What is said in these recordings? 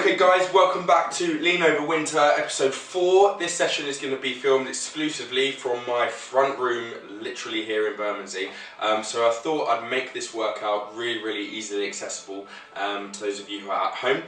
Okay guys, welcome back to Lean Over Winter episode 4. This session is going to be filmed exclusively from my front room, literally here in Bermondsey. So I thought I'd make this workout really easily accessible to those of you who are at home.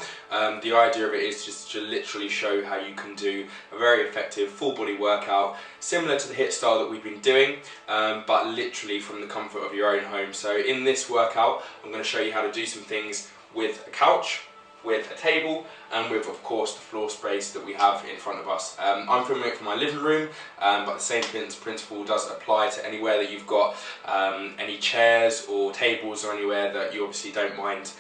The idea of it is just to literally show how you can do a very effective full body workout, similar to the HIIT style that we've been doing, but literally from the comfort of your own home. So in this workout, I'm going to show you how to do some things with a couch, with a table, and with, of course, the floor space that we have in front of us. I'm filming it from my living room, but the same principle does apply to anywhere that you've got any chairs or tables or anywhere that you obviously don't mind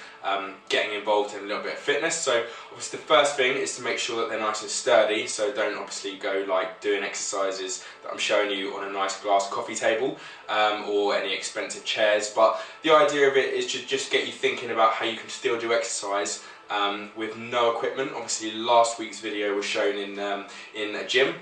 getting involved in a little bit of fitness. So obviously the first thing is to make sure that they're nice and sturdy, so don't obviously go like doing exercises that I'm showing you on a nice glass coffee table or any expensive chairs. But the idea of it is to just get you thinking about how you can still do exercise with no equipment. Obviously last week's video was shown in a gym,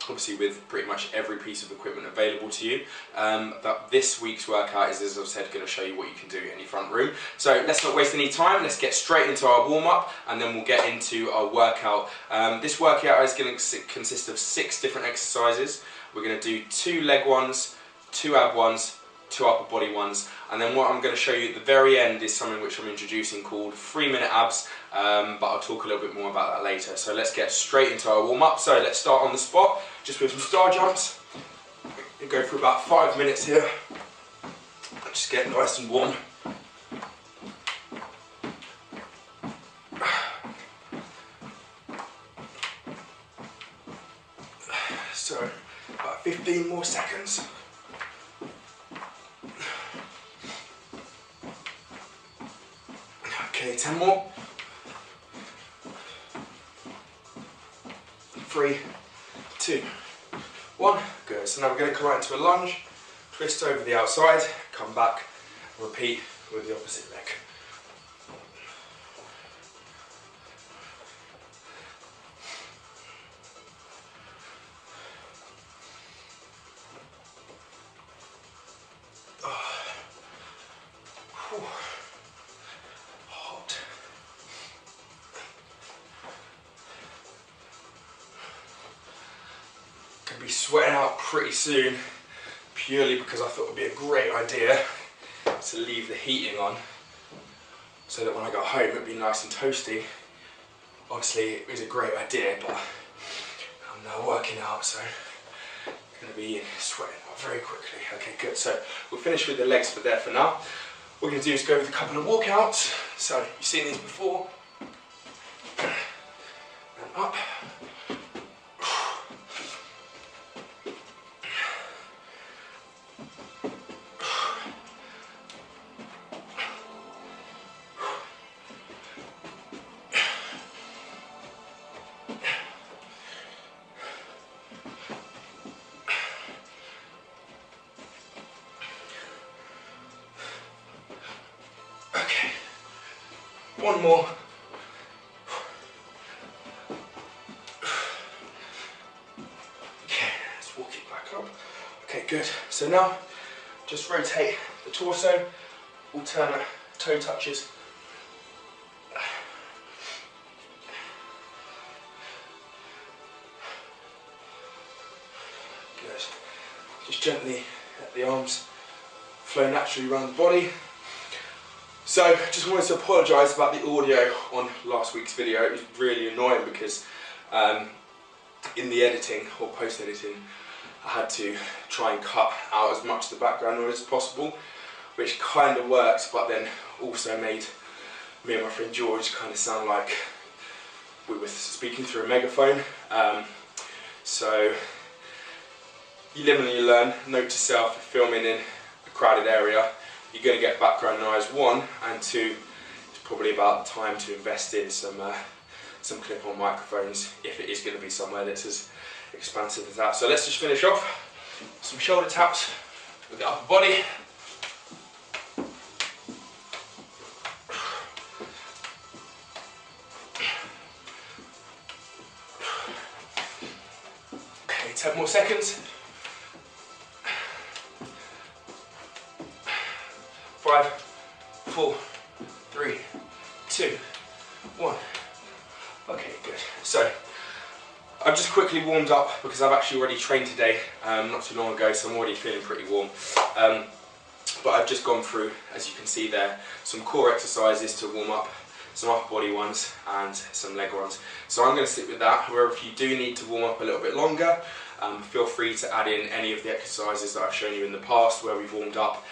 obviously with pretty much every piece of equipment available to you. But this week's workout is, as I've said, going to show you what you can do in your front room. So let's not waste any time, let's get straight into our warm-up and then we'll get into our workout. This workout is going to consist of 6 different exercises. We're going to do 2 leg ones, 2 ab ones, 2 upper body ones, and then what I'm going to show you at the very end is something which I'm introducing called 3-minute abs, but I'll talk a little bit more about that later. So let's get straight into our warm-up. So let's start on the spot, just with some star jumps. We'll go for about 5 minutes here, just get nice and warm. So about 15 more seconds. Okay, 10 more. 3, 2, 1. Good. So now we're going to come right into a lunge, twist over the outside, come back, repeat with the opposite leg. Be sweating out pretty soon, purely because I thought it would be a great idea to leave the heating on so that when I got home it would be nice and toasty. Obviously it was a great idea, but I'm now working out, so I'm going to be sweating out very quickly. Okay, good. So we'll finish with the legs for there for now. What we're going to do is go with a couple of walkouts. So you've seen these before. And up. Okay, one more. Okay, let's walk it back up. Okay, good. So now, just rotate the torso, alternate toe touches. Good. Just gently let the arms flow naturally around the body. So, just wanted to apologise about the audio on last week's video. It was really annoying because in the editing or post-editing I had to try and cut out as much of the background noise as possible, which kind of works, but then also made me and my friend George kind of sound like we were speaking through a megaphone. So you live and you learn. Note to self, if filming in a crowded area, you're going to get background noise, 1, and 2, it's probably about the time to invest in some clip-on microphones if it is going to be somewhere that's as expansive as that. So let's just finish off some shoulder taps with the upper body. Okay, 10 more seconds. 5, 4, 3, 2, 1. Okay, good. So I've just quickly warmed up because I've actually already trained today, not too long ago, so I'm already feeling pretty warm. But I've just gone through, as you can see there, some core exercises to warm up, some upper body ones and some leg ones. So I'm going to stick with that. However, if you do need to warm up a little bit longer, feel free to add in any of the exercises that I've shown you in the past where we've warmed up.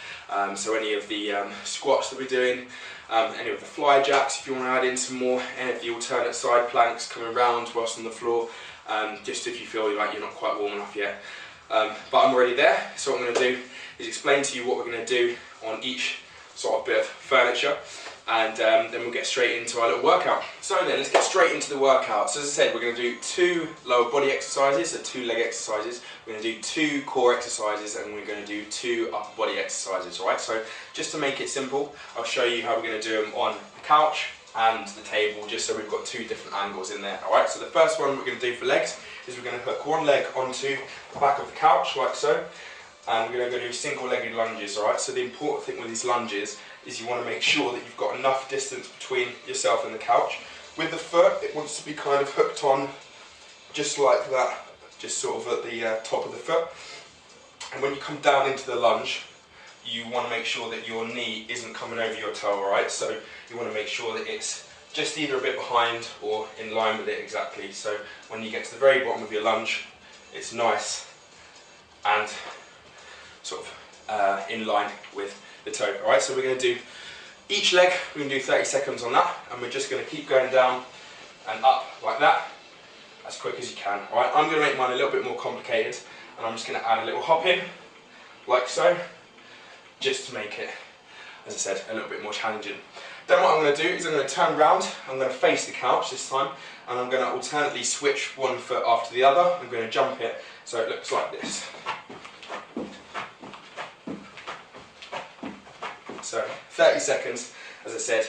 So any of the squats that we're doing, any of the fly jacks, if you want to add in some more, any of the alternate side planks coming around whilst on the floor, just if you feel like you're not quite warm enough yet. But I'm already there, so what I'm going to do is explain to you what we're going to do on each sort of bit of furniture, and then we'll get straight into our little workout. So then, let's get straight into the workout. So as I said, we're going to do 2 lower body exercises, so 2 leg exercises. We're going to do 2 core exercises, and we're going to do 2 upper body exercises, alright? So just to make it simple, I'll show you how we're going to do them on the couch and the table, just so we've got 2 different angles in there, alright? So the first one we're going to do for legs is we're going to hook one leg onto the back of the couch, like so, and we're going to go do single-legged lunges, alright? So the important thing with these lunges is you want to make sure that you've got enough distance between yourself and the couch. With the foot, it wants to be kind of hooked on just like that, just sort of at the top of the foot. And when you come down into the lunge, you want to make sure that your knee isn't coming over your toe, alright? So you want to make sure that it's just either a bit behind or in line with it exactly. So when you get to the very bottom of your lunge, it's nice and sort of in line with the toe. Alright, so we're going to do each leg, we're going to do 30 seconds on that, and we're just going to keep going down and up like that as quick as you can. Alright, I'm going to make mine a little bit more complicated, and I'm just going to add a little hop in, like so, just to make it, as I said, a little bit more challenging. Then what I'm going to do is I'm going to turn around, I'm going to face the couch this time, and I'm going to alternately switch one foot after the other. I'm going to jump it so it looks like this. So 30 seconds, as I said,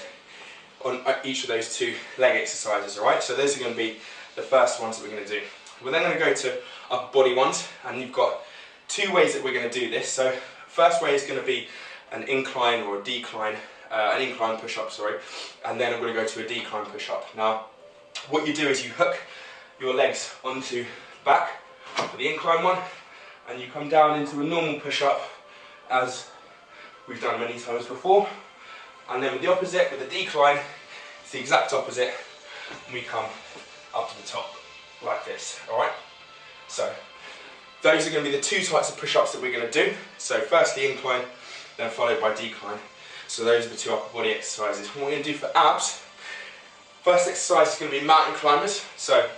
on each of those 2 leg exercises, alright? So those are going to be the first ones that we're going to do. We're then going to go to upper body ones, and you've got 2 ways that we're going to do this. So first way is going to be an incline or a decline, an incline push-up, sorry, and then I'm going to go to a decline push-up. Now, what you do is you hook your legs onto the back for the incline one, and you come down into a normal push-up as we've done many times before, and then with the opposite, with the decline, it's the exact opposite, and we come up to the top like this, alright? So those are going to be the 2 types of push-ups that we're going to do. So first the incline, then followed by decline. So those are the 2 upper body exercises. What we're going to do for abs, first exercise is going to be mountain climbers. So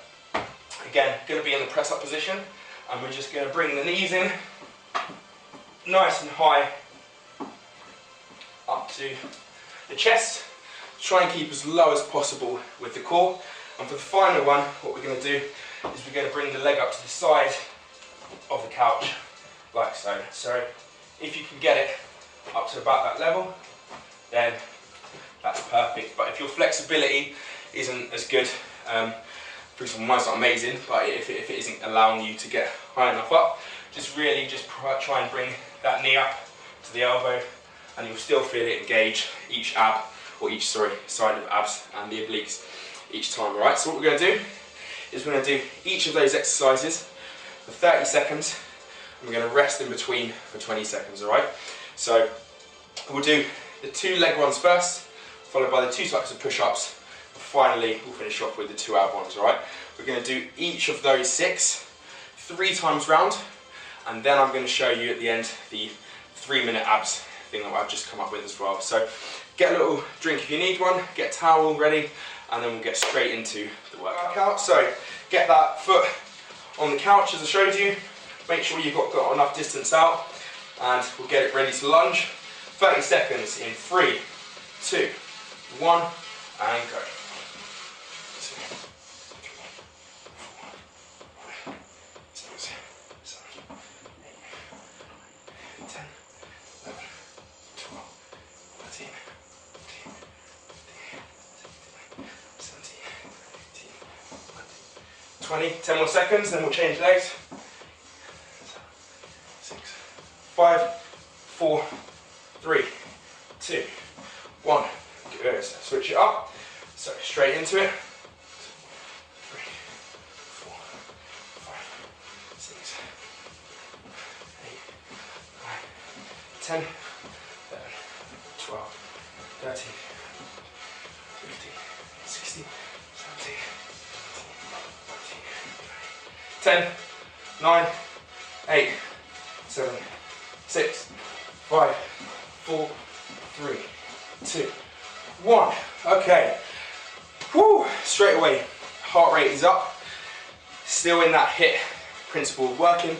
again, going to be in the press up position, and we're just going to bring the knees in nice and high up to the chest. Try and keep as low as possible with the core. And for the final one, what we're going to do is we're going to bring the leg up to the side of the couch, like so. So if you can get it up to about that level, then that's perfect. But if your flexibility isn't as good, for example, mine's not amazing, but if it isn't allowing you to get high enough up, just try and bring that knee up to the elbow, and you'll still feel it engage each ab, or each side of abs and the obliques each time. Alright, so what we're going to do is we're going to do each of those exercises for 30 seconds, and we're going to rest in between for 20 seconds. Alright, so we'll do the 2 leg ones first, followed by the 2 types of push-ups, and finally we'll finish off with the 2 ab ones. Alright, we're going to do each of those 6 3 times round, and then I'm going to show you at the end the 3-minute abs thing that I've just come up with as well. So get a little drink if you need one, get a towel ready, and then we'll get straight into the workout. So get that foot on the couch as I showed you, make sure you've got enough distance out, and we'll get it ready to lunge. 30 seconds in 3, 2, 1, and go. 20, 10 more seconds, then we'll change legs. 6, 5, 4, 3, 2, 1. Good. Switch it up. So straight into it. 10, 11, 12, 13, 15, 16, 17, 18, 10, 9, 8, 7, 6, 5, 4, 3, 2, 1. Okay. Woo! Straight away, heart rate is up. Still in that HIIT principle of working.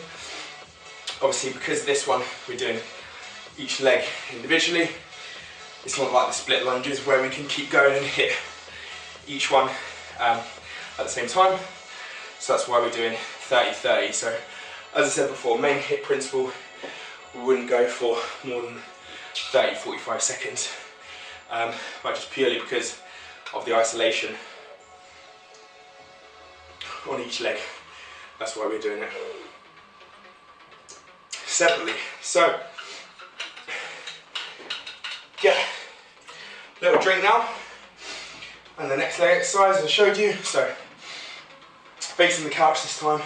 Obviously, because of this one, we're doing each leg individually. It's not like the split lunges where we can keep going and hit each one at the same time. So that's why we're doing 30-30. So as I said before, main HIIT principle, we wouldn't go for more than 30-45 seconds. But just purely because of the isolation on each leg. That's why we're doing it separately. So, get a little drink now. And the next leg exercise as I showed you. So, facing the couch this time.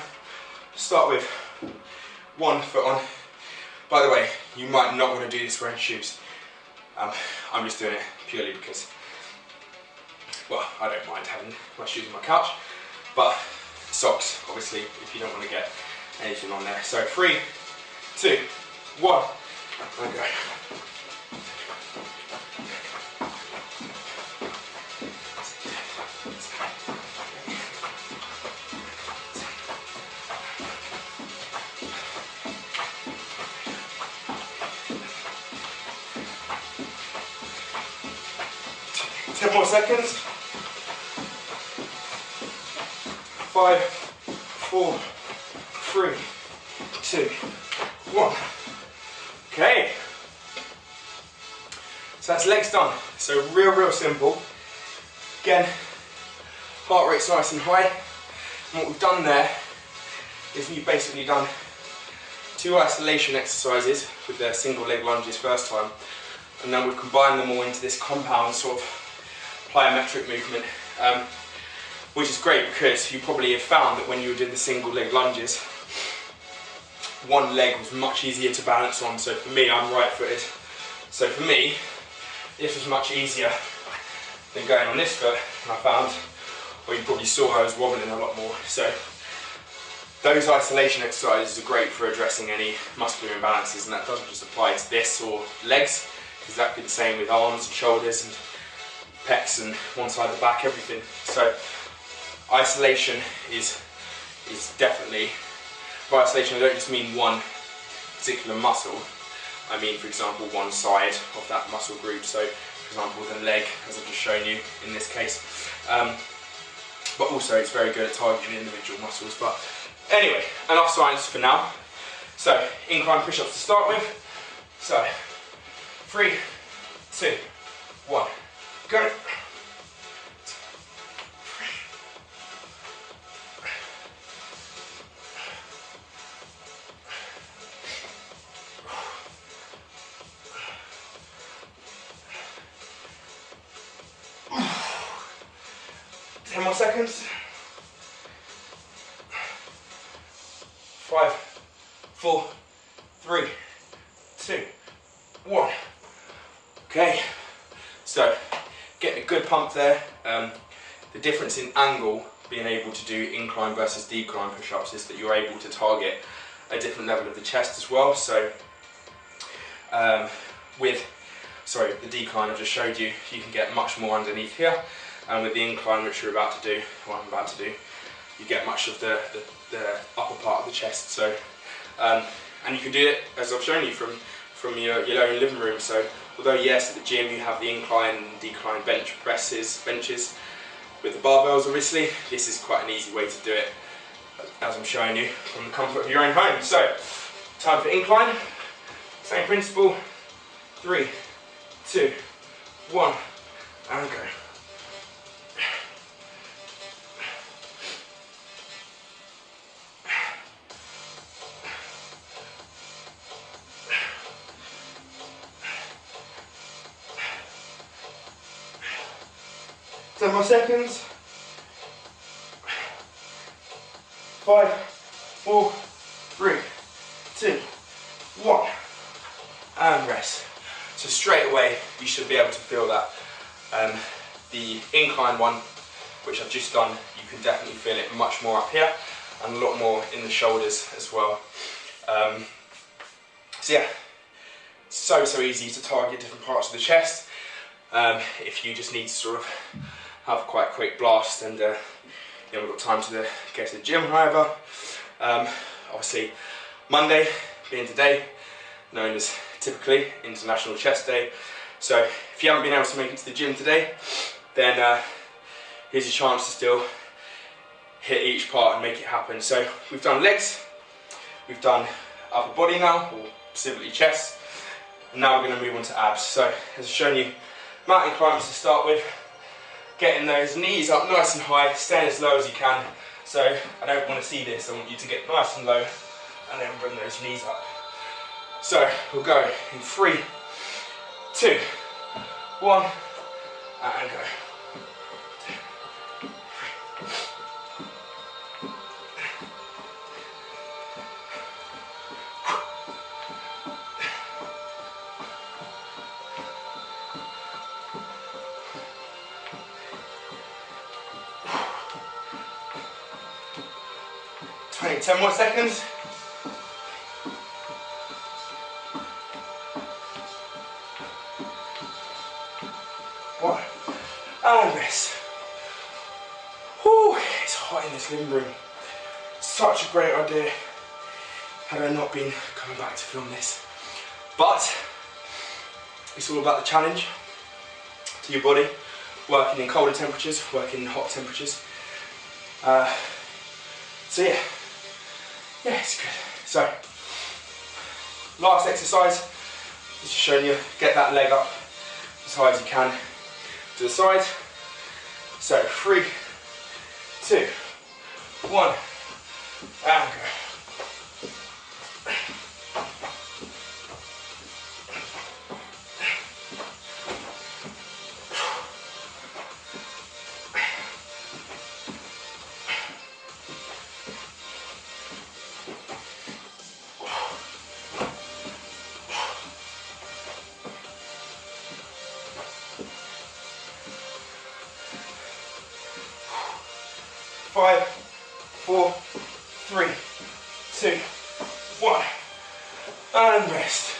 Start with one foot on. By the way, you might not want to do this wearing shoes. I'm just doing it purely because, well, I don't mind having my shoes on my couch, but socks, obviously, if you don't want to get anything on there. So 3, 2, 1, and go. More seconds. 5, 4, 3, 2, 1. Okay. So that's legs done. So real simple. Again, heart rate's nice and high. And what we've done there is we've basically done 2 isolation exercises with the single leg lunges first time, and then we've combined them all into this compound sort of plyometric movement, which is great because you probably have found that when you were doing the single leg lunges, one leg was much easier to balance on. So for me, I'm right footed, so for me this was much easier than going on this foot, and I found, well, you probably saw I was wobbling a lot more. So those isolation exercises are great for addressing any muscular imbalances, and that doesn't just apply to this or legs, it's exactly the same with arms and shoulders and pecs and one side of the back, everything. So isolation is definitely, by isolation I don't just mean one particular muscle, I mean, for example, one side of that muscle group. So for example, the leg, as I've just shown you in this case, but also it's very good at targeting individual muscles. But anyway, enough science for now. So incline push-ups to start with. So 3, 2, 1, go. 10 more seconds. 5, 4, 3, 2, 1. Okay, so getting a good pump there. The difference in angle, being able to do incline versus decline push-ups, is that you're able to target a different level of the chest as well. So with the decline I just showed you, you can get much more underneath here, and with the incline, which you're about to do, or I'm about to do, you get much of the upper part of the chest. So and you can do it, as I've shown you, from your own living room. So although yes, at the gym you have the incline and decline benches with the barbells, obviously this is quite an easy way to do it, as I'm showing you, from the comfort of your own home. So time for incline, same principle. 3, 2, 1, and go. Ten more seconds. 5, 4, 3, 2, 1, and rest. So straight away, you should be able to feel that. The incline one, which I've just done, you can definitely feel it much more up here and a lot more in the shoulders as well. So yeah, so easy to target different parts of the chest. If you just need to sort of have a quite quick blast and you haven't got time to get to the gym, however. Obviously, Monday being today, known as typically International Chest Day. So if you haven't been able to make it to the gym today, then here's your chance to still hit each part and make it happen. So we've done legs, we've done upper body now, or specifically chest, and now we're going to move on to abs. So as I've shown you, mountain climbs to start with, getting those knees up nice and high, staying as low as you can. So I don't want to see this, I want you to get nice and low and then bring those knees up. So we'll go in 3, 2, 1, and go. 10 more seconds. 1, and rest. Whew, it's hot in this living room. Such a great idea had I not been coming back to film this. But it's all about the challenge to your body, working in colder temperatures, working in hot temperatures. So yeah, it's good. So, last exercise is just showing you, get that leg up as high as you can to the side. So 3, 2, 1, and go. Five, 4, 3, 2, 1, and rest.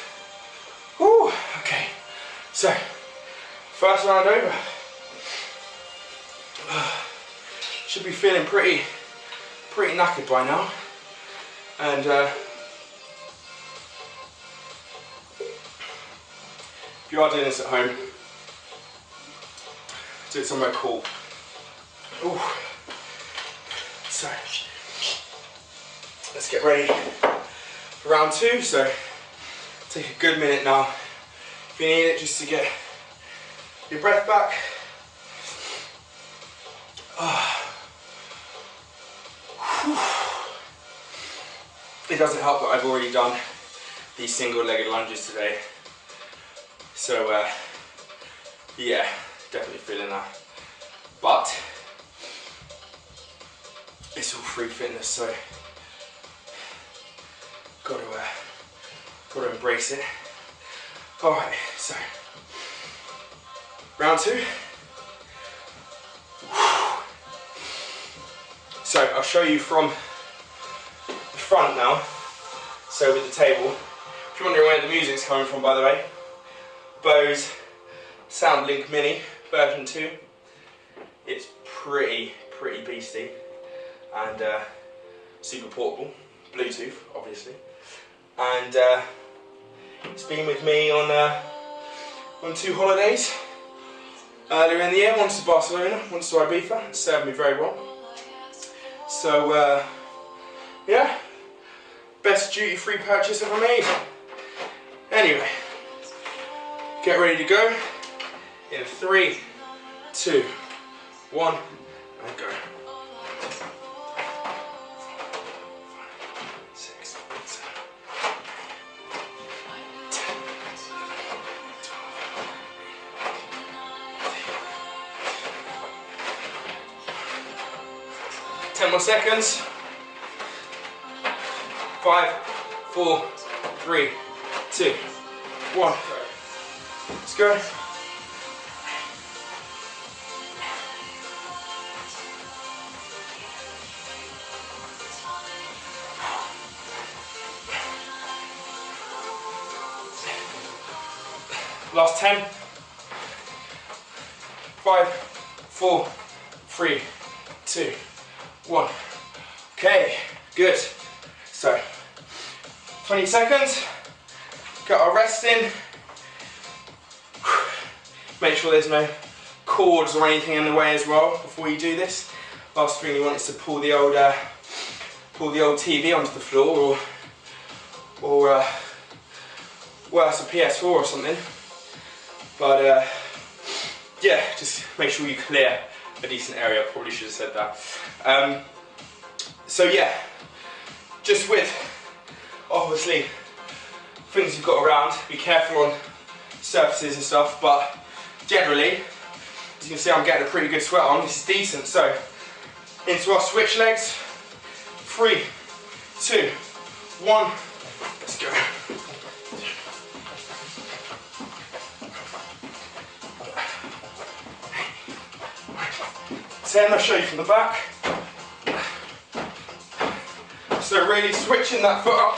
Whew, okay, so first round over. Should be feeling pretty knackered by now, and if you are doing this at home, do it somewhere cool. Ooh. So, let's get ready for round 2. So, take a good minute now, if you need it, just to get your breath back. It doesn't help that I've already done these single-legged lunges today. So, yeah, definitely feeling that. But it's all free fitness, so got to embrace it. All right, so round 2. So I'll show you from the front now. So with the table, if you're wondering where the music's coming from, by the way, Bose SoundLink Mini version 2. It's pretty beastie. And super portable, Bluetooth obviously, and it's been with me on 2 holidays earlier in the year, once to Barcelona, once to Ibiza. It served me very well. So yeah, best duty-free purchase ever made. Anyway, get ready to go in 3, 2, 1, and go. 10 more seconds. 5, 4, 3, 2, 1. Let's go. Last 10. 5, 4, 3, 2, 1. Okay, good. So, 20 seconds. Get our rest in. Make sure there's no cords or anything in the way as well before you do this. Last thing you want is to pull the old TV onto the floor, or worse, a PS4 or something. But yeah, just make sure you clear a decent area. Probably should have said that. So yeah, just with obviously things you've got around, be careful on surfaces and stuff, but generally, as you can see, I'm getting a pretty good sweat on. This is decent. So into our switch legs. 3, 2, 1. Let's go. 10, I'll show you from the back. So really switching that foot up.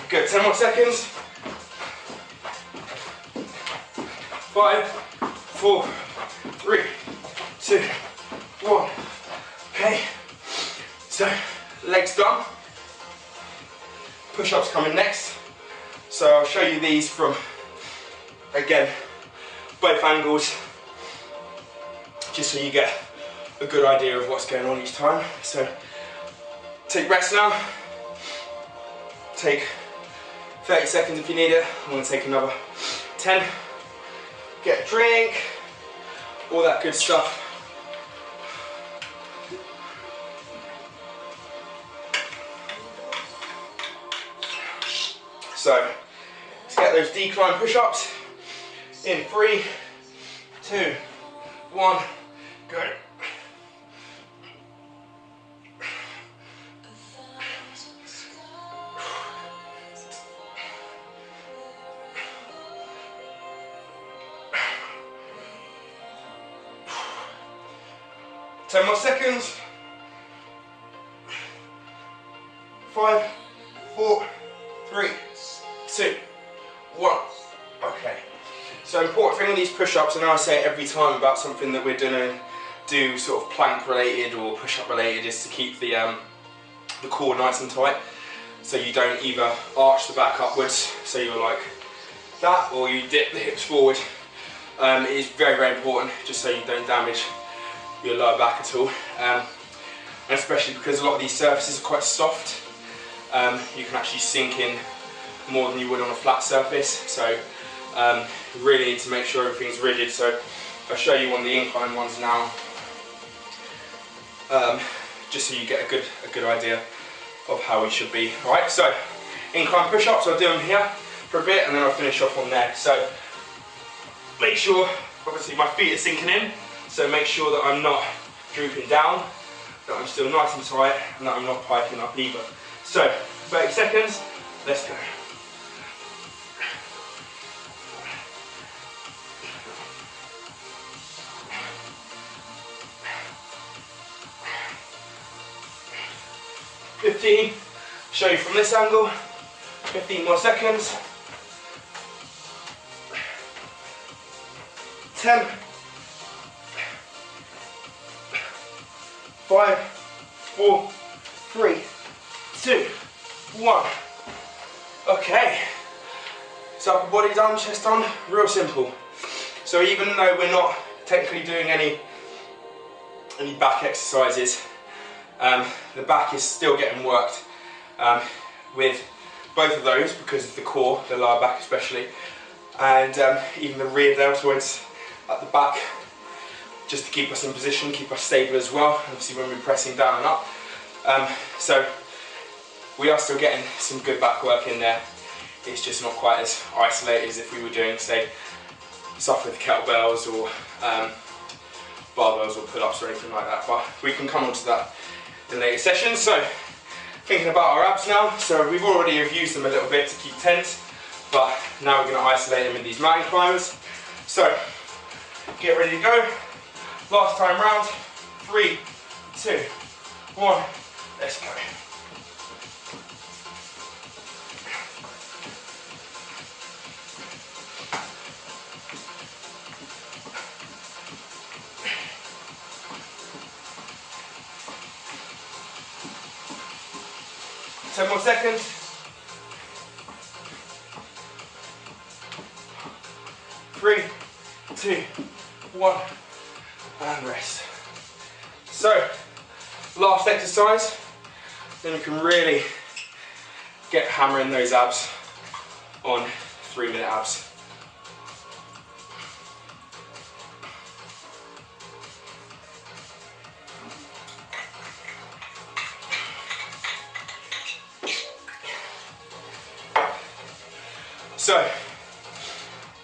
Good, 10 more seconds. 5, 4, 3, 2, 1. Okay, so legs done. Push-ups coming next. So I'll show you these from, again, both angles, just so you get a good idea of what's going on each time. So take rest now. Take 30 seconds if you need it. I'm going to take another 10. Get a drink, all that good stuff. So let's get those decline push-ups in 3, 2, 1, go. Ten more seconds. 5, 4, 3, 2, 1. Okay. So important thing with these push-ups, and I say it every time about something that we're gonna do sort of plank related or push-up related, is to keep the core nice and tight. So you don't either arch the back upwards, so you're like that, or you dip the hips forward. It is very, very important, just so you don't damage your lower back at all. And especially because a lot of these surfaces are quite soft, you can actually sink in more than you would on a flat surface. So you really need to make sure everything's rigid. So I'll show you one of the incline ones now, just so you get a good idea of how we should be. Alright, so incline push-ups, I'll do them here for a bit and then I'll finish off on there. So make sure, obviously my feet are sinking in, so make sure that I'm not drooping down, that I'm still nice and tight, and that I'm not piking up either. So 30 seconds, let's go. Show you from this angle. 15 more seconds. 10. 5, 4, 3, 2, 1. Okay. So upper body done, chest done, real simple. So even though we're not technically doing any back exercises, the back is still getting worked with both of those because of the core, the lower back especially, and even the rear deltoids at the back, just to keep us in position, keep us stable as well, obviously when we're pressing down and up. So we are still getting some good back work in there. It's just not quite as isolated as if we were doing, say, stuff with kettlebells or barbells or pull-ups or anything like that, but we can come on to that in later sessions. So thinking about our abs now. So we've already used them a little bit to keep tense, but now we're going to isolate them in these mountain climbers. So get ready to go. Last time round. 3, 2, 1. Let's go. Ten more seconds. 3, 2, 1, and rest. So, last exercise, then we can really get hammering those abs on 3-minute abs. So,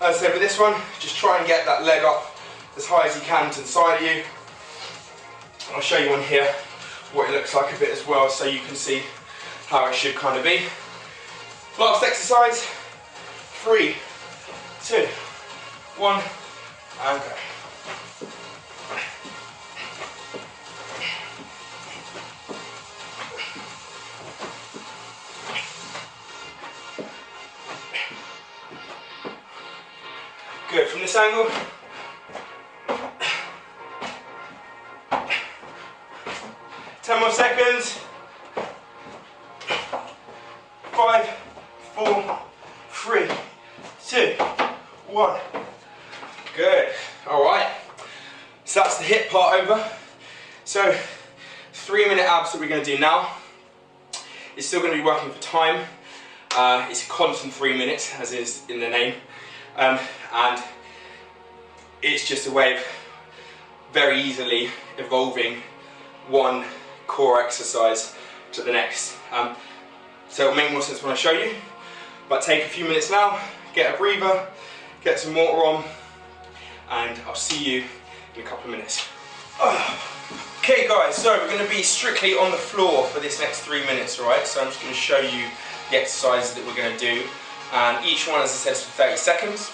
as I said with this one, just try and get that leg up as high as you can to the side of you. I'll show you on here what it looks like a bit as well, so you can see how it should kind of be. Last exercise, 3, 2, 1, and go. Good, from this angle. 10 more seconds. 5, 4, 3, 2, 1. Good. All right. So that's the hip part over. So 3-minute abs that we're going to do now. It's still going to be working for time. It's a constant 3 minutes, as is in the name. And it's just a way of very easily evolving one core exercise to the next. So it'll make more sense when I show you, but take a few minutes now, get a breather, get some water on, and I'll see you in a couple of minutes. Okay guys, so we're going to be strictly on the floor for this next 3 minutes, alright? So I'm just going to show you the exercises that we're going to do, and each one, as I said, is for 30 seconds,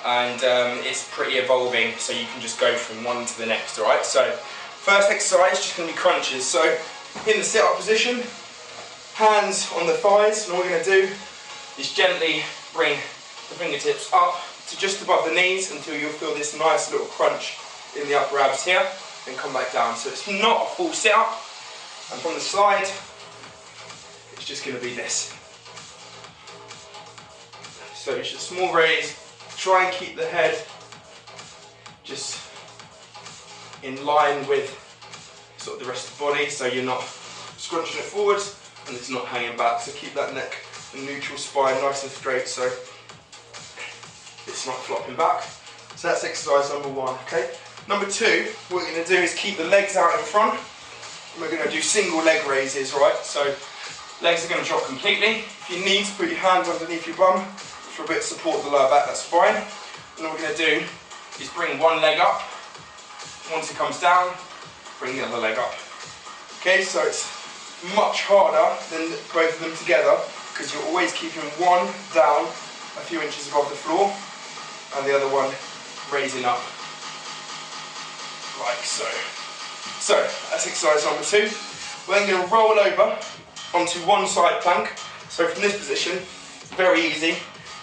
and it's pretty evolving, so you can just go from one to the next, alright? So first exercise is just going to be crunches. So in the sit-up position, hands on the thighs, and all we're going to do is gently bring the fingertips up to just above the knees until you'll feel this nice little crunch in the upper abs here, and come back down. So it's not a full sit-up, and from the side, it's just going to be this. So it's just a small raise, try and keep the head just in line with sort of the rest of the body, so you're not scrunching it forwards and it's not hanging back. So keep that neck and neutral spine nice and straight so it's not flopping back. So that's exercise number 1, okay? Number 2, what we're going to do is keep the legs out in front, and we're going to do single leg raises, right? So legs are going to drop completely. If you need to put your hands underneath your bum for a bit of support of the lower back, that's fine. And what we're going to do is bring one leg up. Once it comes down, bring the other leg up. Okay, so it's much harder than both of them together because you're always keeping one down a few inches above the floor and the other one raising up like so. So that's exercise number 2. We're then going to roll over onto one side plank. So from this position, very easy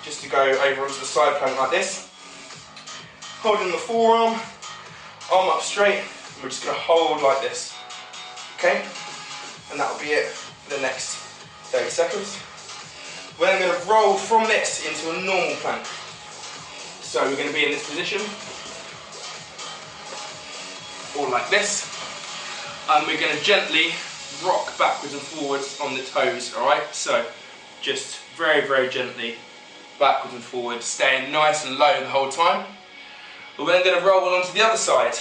just to go over onto the side plank like this. Holding the forearm, arm up straight, and we're just going to hold like this. Okay? And that'll be it for the next 30 seconds. We're then going to roll from this into a normal plank. So we're going to be in this position, all like this, and we're going to gently rock backwards and forwards on the toes, alright? So just very, very gently backwards and forwards, staying nice and low the whole time. But we're then going to roll onto the other side,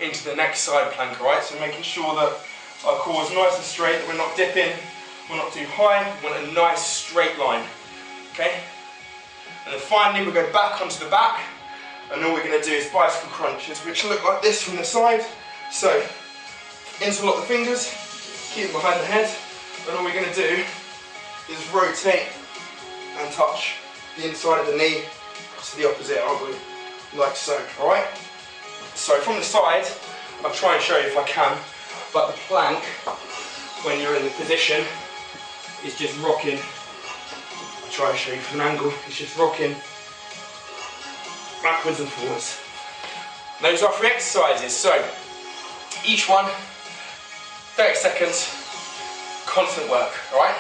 into the next side plank, alright? So making sure that our core is nice and straight, that we're not dipping, we're not too high, we want a nice straight line, okay? And then finally we go back onto the back, and all we're going to do is bicycle crunches, which look like this from the side. So interlock the fingers, keep them behind the head, And all we're going to do is rotate and touch the inside of the knee to the opposite elbow, like so, alright? So from the side, I'll try and show you if I can, but the plank, when you're in the position, is just rocking. I'll try and show you from an angle, it's just rocking backwards and forwards. Those are 3 exercises, so each one, 30 seconds, constant work, alright?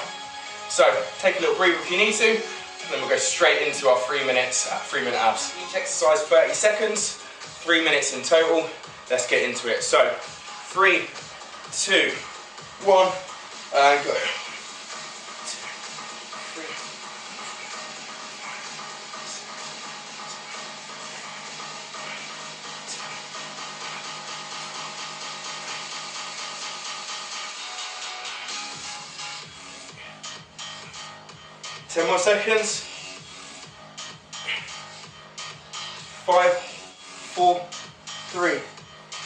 So take a little breather if you need to, and then we'll go straight into our 3 minutes, 3 minute abs. Each exercise 30 seconds, 3 minutes in total. Let's get into it. So 3, 2, 1, and go. 2, 3, 10 more seconds. 5, 4, 3,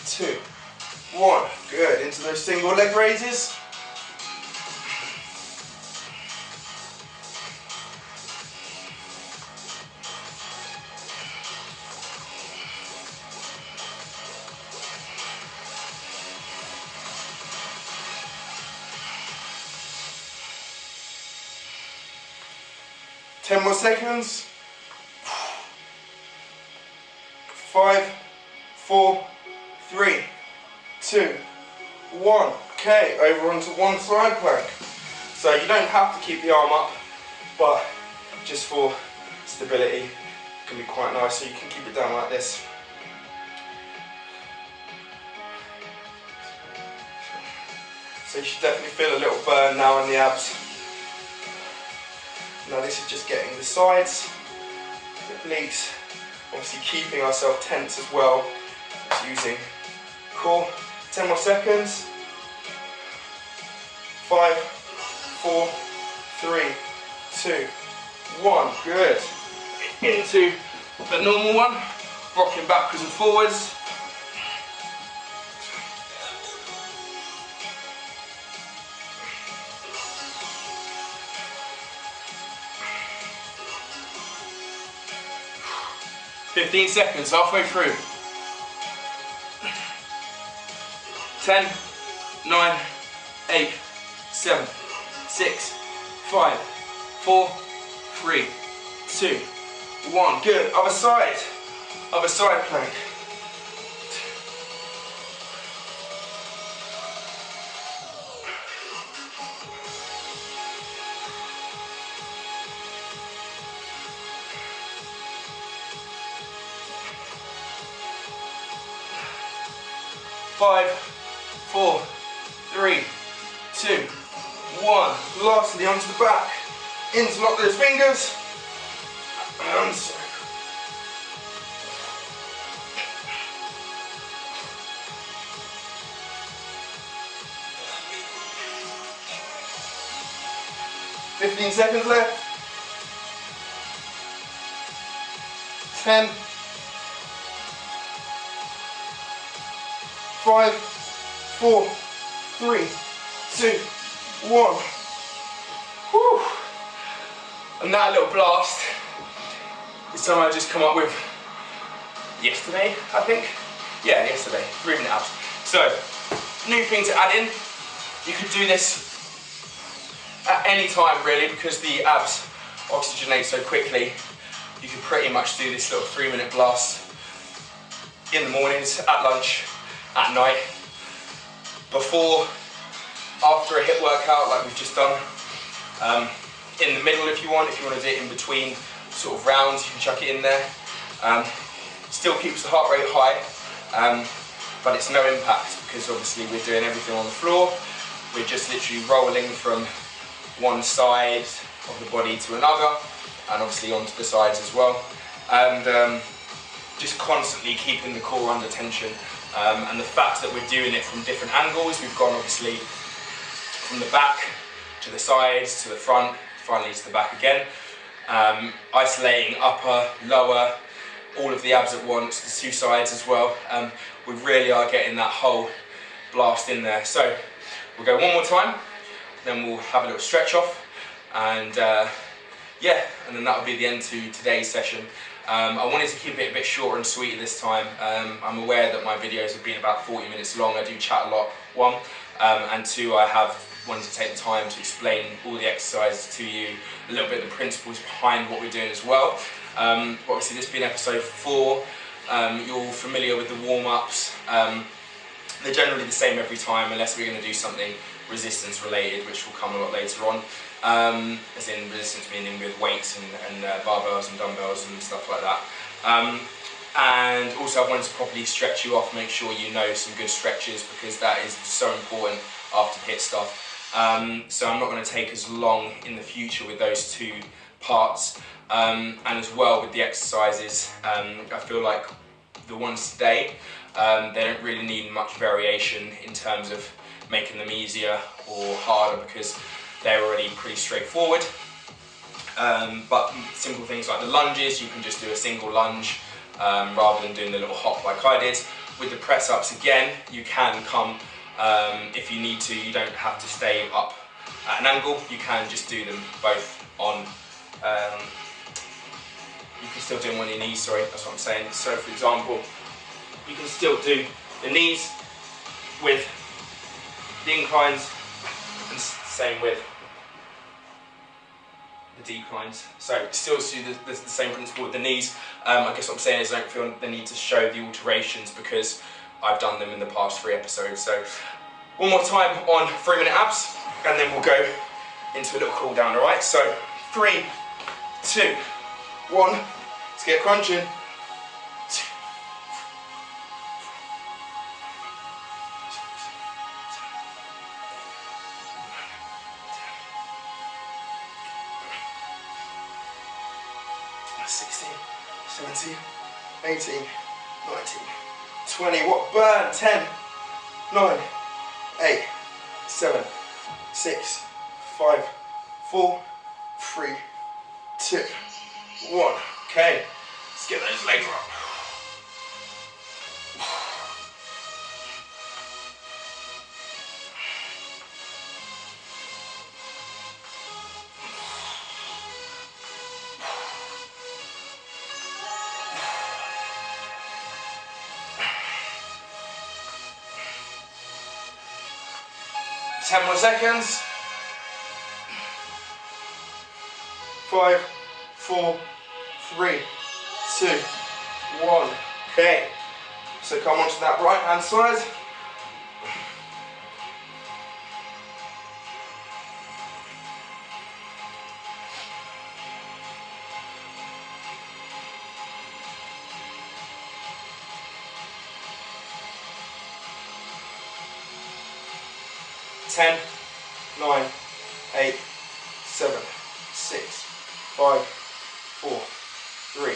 2, 1. Good. Into those single leg raises. Ten more seconds. 5, 4, 3, 2, 1. Okay, over onto one side plank. So you don't have to keep the arm up, but just for stability, it can be quite nice. So you can keep it down like this. So you should definitely feel a little burn now in the abs. Now this is just getting the sides, the obliques, obviously keeping ourselves tense as well, just using core. 10 more seconds. 5, 4, 3, 2, 1. Good. Into the normal one, rocking backwards and forwards. "15 seconds, halfway through. 10, 9, 8, 7, 6, 5, 4, 3, 2, 1. Good. Other side plank. Five, 4, 3, 2, 1. Lastly, onto the back. Interlock those fingers. And so. "15 seconds left. 10. 5, 4, 3, 2, 1. Whew. And that little blast is something I just come up with yesterday, I think. Yeah, yesterday. 3 minute abs. So, new thing to add in. You could do this at any time really, because the abs oxygenate so quickly. You can pretty much do this little 3 minute blast in the mornings, at lunch, at night, before, after a HIIT workout like we've just done, in the middle if you want to do it in between sort of rounds, you can chuck it in there. Still keeps the heart rate high, but it's no impact because obviously we're doing everything on the floor. We're just literally rolling from one side of the body to another, and obviously onto the sides as well, and just constantly keeping the core under tension. And the fact that we're doing it from different angles, we've gone obviously from the back to the sides to the front, finally to the back again, isolating upper, lower, all of the abs at once, the two sides as well. We really are getting that whole blast in there. So we'll go one more time. then we'll have a little stretch off, and yeah, and then that'll be the end to today's session. I wanted to keep it a bit shorter and sweeter this time. I'm aware that my videos have been about 40 minutes long. I do chat a lot, one, and two, I have wanted to take the time to explain all the exercises to you, a little bit of the principles behind what we're doing as well. Obviously this being episode 4, you're all familiar with the warm-ups. They're generally the same every time, unless we're going to do something resistance related, which will come a lot later on. As in resistance meaning with weights and barbells and dumbbells and stuff like that. And also I wanted to properly stretch you off, make sure you know some good stretches, because that is so important after HIIT stuff. So I'm not going to take as long in the future with those two parts. And as well with the exercises, I feel like the ones today, they don't really need much variation in terms of making them easier or harder, because they're already pretty straightforward. But simple things like the lunges, you can just do a single lunge rather than doing the little hop like I did. With the press ups, again, you can come if you need to. You don't have to stay up at an angle. You can just do them both on. You can still do them on your knees. Sorry, that's what I'm saying. So, for example, you can still do the knees with the inclines, and same with the declines. So still do the same principle with the knees. I guess what I'm saying is I don't feel the need to show the alterations because I've done them in the past 3 episodes. So one more time on 3-minute abs, and then we'll go into a little cool down, alright? So 3, 2, 1, let's get crunching. 16, 17, 18, 19, 20, what burn, 10, 9, 8, 7, 6, 5, 4, 3, 2, 1. Okay, let's get those legs up. Ten more seconds. 5, 4, 3, 2, 1. Okay, so come onto that right hand side. Ten, 9, 8, 7, 6, 5, 4, 3,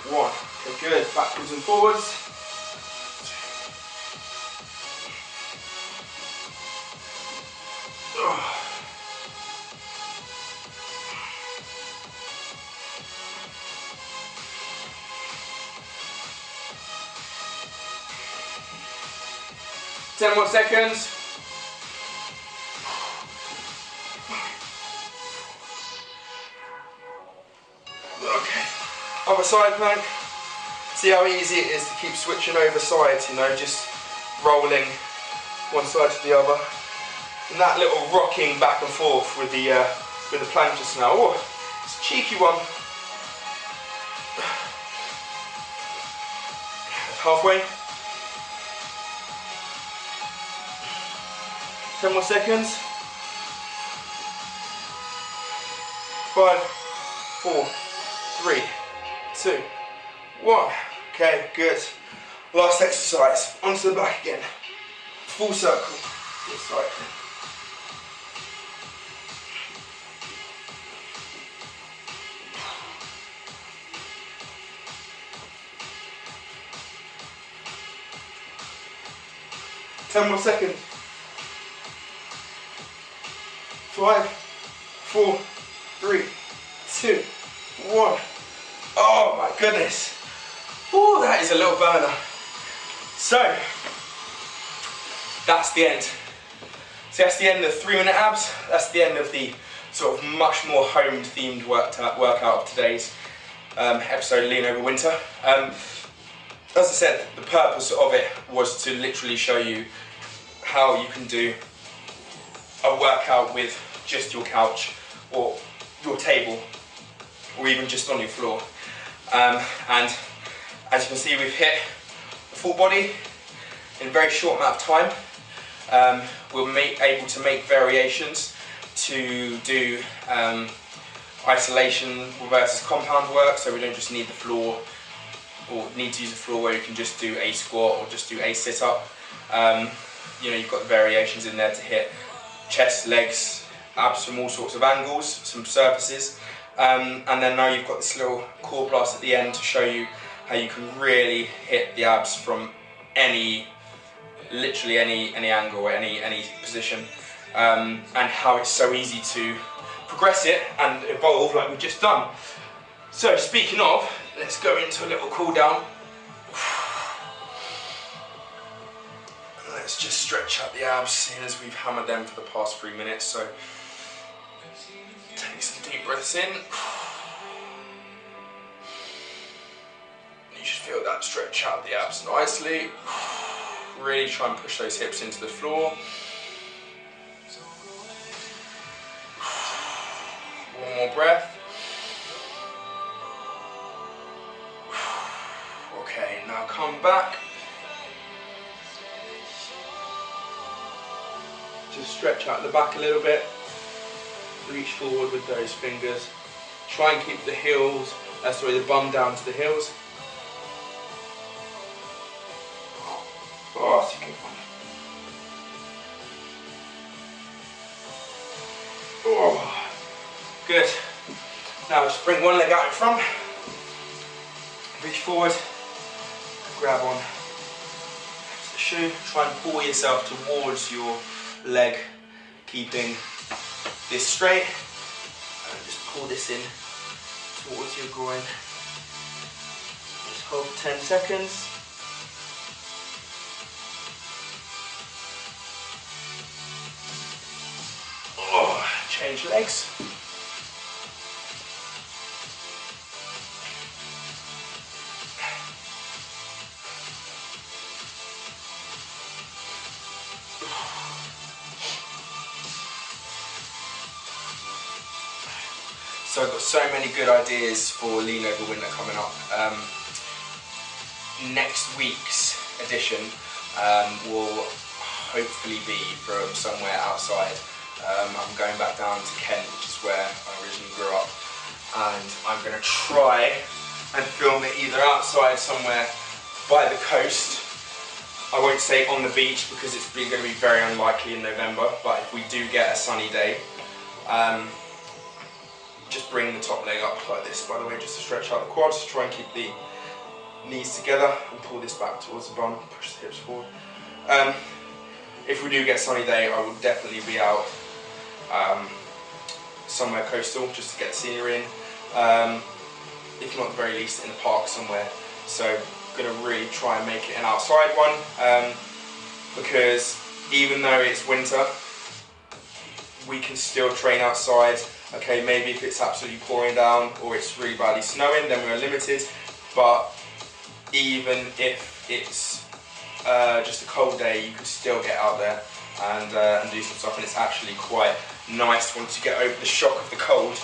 2, 1. Okay, good. Backwards and forwards. Ten more seconds. Okay, other side plank. See how easy it is to keep switching over sides, you know, just rolling one side to the other. And that little rocking back and forth with the plank just now. Oh, it's a cheeky one. Halfway. 10 more seconds. 5, 4, 3, 2, 1. Okay, good. Last exercise. Onto the back again. Full circle. This side. Ten more seconds. 5, 4, 3, 2, 1. Oh my goodness. Oh, that is a little burner. So, that's the end. So that's the end of the 3-minute abs. That's the end of the sort of much more home themed workout of today's episode, Lean Over Winter. As I said, the purpose of it was to literally show you how you can do a workout with just your couch or your table or even just on your floor. And as you can see, we've hit the full body in a very short amount of time. We're able to make variations to do isolation versus compound work, so we don't just need the floor or need to use the floor where you can just do a squat or just do a sit-up. You know, you've got the variations in there to hit chest, legs, abs from all sorts of angles, some surfaces. And then now you've got this little core blast at the end to show you how you can really hit the abs from literally any angle, any position, and how it's so easy to progress it and evolve like we've just done. So speaking of, let's go into a little cool down. Let's just stretch out the abs, seeing as we've hammered them for the past 3 minutes. So take some deep breaths in. You should feel that stretch out the abs nicely. Really try and push those hips into the floor. One more breath. Okay, now come back. Just stretch out the back a little bit. Reach forward with those fingers. Try and keep the heels, the bum down to the heels. Oh, that's a good one. Oh, good. Now just bring one leg out in front. Reach forward. Grab on the shoe. Try and pull yourself towards your leg, keeping this straight. And just pull this in towards your groin. Just hold for 10 seconds. Oh, change legs. So I've got so many good ideas for Lean Over Winter coming up. Next week's edition will hopefully be from somewhere outside. I'm going back down to Kent, which is where I originally grew up, and I'm going to try and film it either outside somewhere by the coast. I won't say on the beach because it's going to be very unlikely in November, but if we do get a sunny day, just bring the top leg up like this, by the way, just to stretch out the quads. Try and keep the knees together and pull this back towards the bum, push the hips forward. If we do get a sunny day, I will definitely be out somewhere coastal just to get the scenery in. If not, at the very least in the park somewhere. So I'm going to really try and make it an outside one, because even though it's winter, we can still train outside. Okay, maybe if it's absolutely pouring down or it's really badly snowing, then we're limited. But even if it's just a cold day, you could still get out there and do some stuff. And it's actually quite nice once you get over the shock of the cold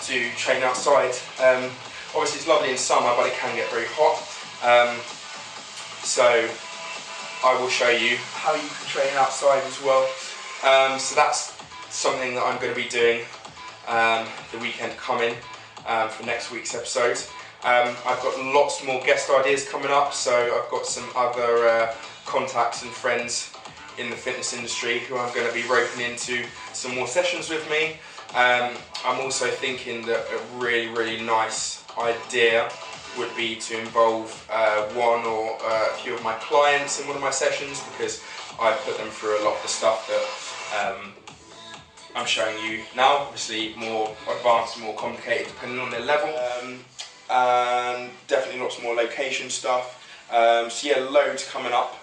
to train outside. Obviously it's lovely in summer, but it can get very hot. So I will show you how you can train outside as well. So that's something that I'm going to be doing the weekend coming for next week's episode. I've got lots more guest ideas coming up, so I've got some other contacts and friends in the fitness industry who I'm going to be roping into some more sessions with me. I'm also thinking that a really nice idea would be to involve one or a few of my clients in one of my sessions, because I put them through a lot of the stuff that I'm showing you now, obviously more advanced and more complicated depending on their level, and definitely lots more location stuff. So yeah, loads coming up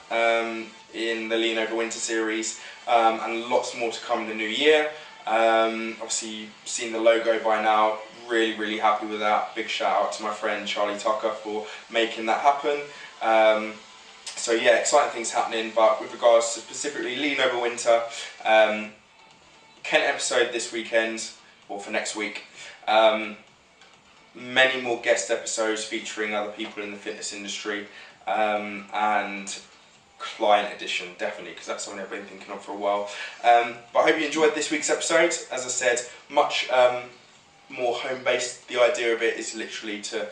in the Lean Over Winter series, and lots more to come in the new year. Obviously you've seen the logo by now, really happy with that. Big shout out to my friend Charlie Tucker for making that happen. So yeah, exciting things happening, but with regards to specifically Lean Over Winter, Kent episode this weekend, or for next week. Many more guest episodes featuring other people in the fitness industry, and client edition, definitely, because that's something I've been thinking of for a while. But I hope you enjoyed this week's episode. As I said, much more home-based. The idea of it is literally to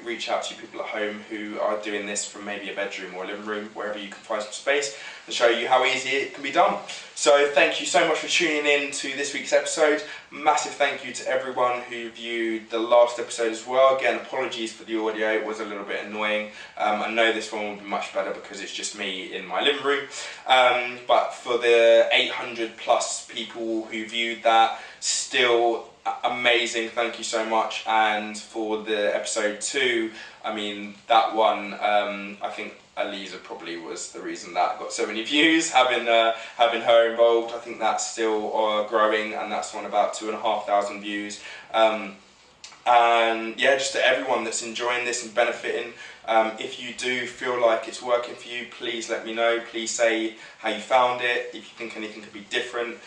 reach out to people at home who are doing this from maybe a bedroom or a living room, wherever you can find some space, and show you how easy it can be done. So thank you so much for tuning in to this week's episode. Massive thank you to everyone who viewed the last episode as well. Again, apologies for the audio, it was a little bit annoying. I know this one will be much better because it's just me in my living room. But for the 800 plus people who viewed that, still amazing, thank you so much. And for the episode 2, I mean, that one, I think Aliza probably was the reason that got so many views, having her involved. I think that's still growing, and that's on about 2,500 views. And yeah, just to everyone that's enjoying this and benefiting, if you do feel like it's working for you, please let me know. Please say how you found it, if you think anything could be different.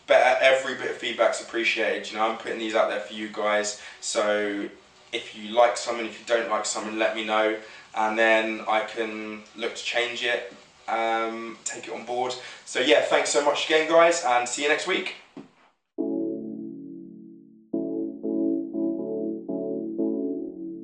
Every bit of feedback's appreciated. You know, I'm putting these out there for you guys, so if you like something, if you don't like something, let me know, and then I can look to change it, take it on board. So yeah, thanks so much again guys, and see you next week.